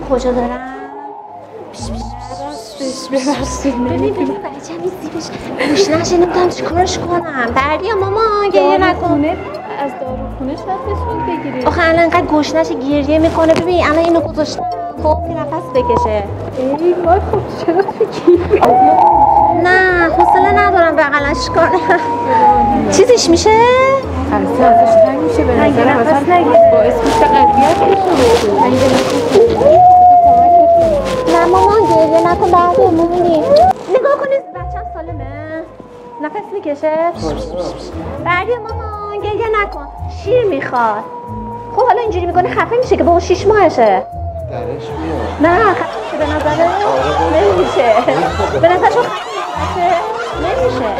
کجا دارم؟ ببین بچه‌م این زیبش گوش نشه نمیدونم چیکارش کنم. بردیا مامان گریه نکن. از داروخونه شاید بهشون بگیری. آخه الان انقدر گوش نشه گریه میکنه. ببین الان اینو گذاشتم خب که نفس بکشه. ای وای خب چرا فکری؟ نه حوصله ندارم بغلش کنم. چیزش میشه؟ البته ازش تنگ میشه به نظرم اصلا باعث میشه قضیت بشه. نه مامان گریه نکن بعد میبینی. نگاه کنید بچه‌م سالمه. نفس میکشه. بردیا مامان گریه نکن. شیر میخواد. خب حالا اینجوری میکنه خفه میشه که بابا 6 ماهشه. درش میاد. نه خفه میشه به نظره نمیشه. به نظر شما خفه میشه نمیشه.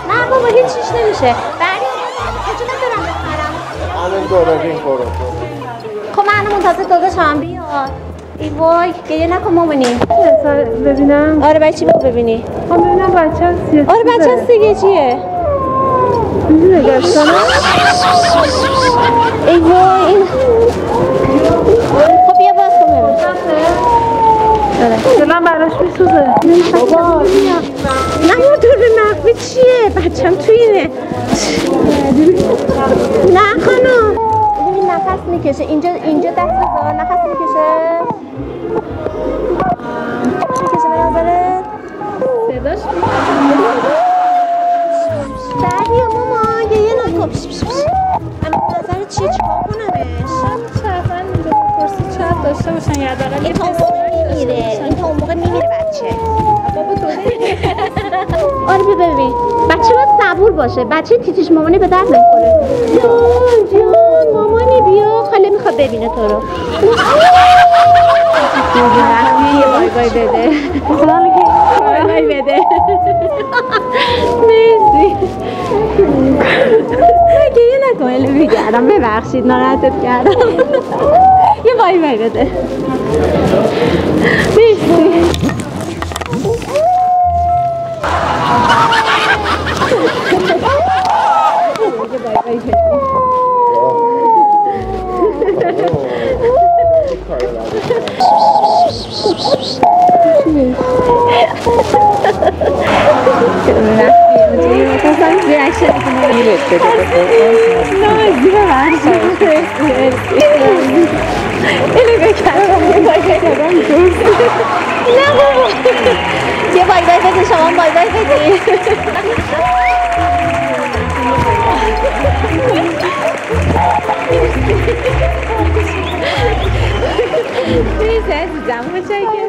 نه بابا هیچ چیش نمیشه. بردیا کجا ندارم بخرم. الان داریم کارو. خب من منتظر داداشم بیاد. ای وای گریه نکن مامانی. ببینم. آره بچه بگو ببینی. خب ببینم بچه هست. آره بچه هست دیگه چیه؟ میدونه داستانه؟ ای وای این خب بیا باز کن ببین. دلم براش میسوزه. بابا نه موتور مخفی چیه؟ بچم توی اینه. نه خانم ببین نفس میکشه. اینجا دست بذار نفس میکشه. میکشه به نظرت؟ صداش بردیا مامان گریه نکن. اما به نظرت چیه چیکار کنمش؟ چرفن پرسی شاید داشته باشن یا حداقل این تا اون موقع میمیره. این تا اون موقع میمیره بچه. بابا تو آره ببین بچه باید صبور باشه. بچه تیتیش مامانی به درد نمیخوره. جان مامانی بیا خاله میخواد ببینه تو رو. یه بای بای بده. بای بای بده. مرسی. گریه نکن الی میگردم ببخشید ناراحتت کردم. یه بای بای بده. مرسی. یه بای بای بده شما بای بای بدی. مرسی عزیزم متشکرم.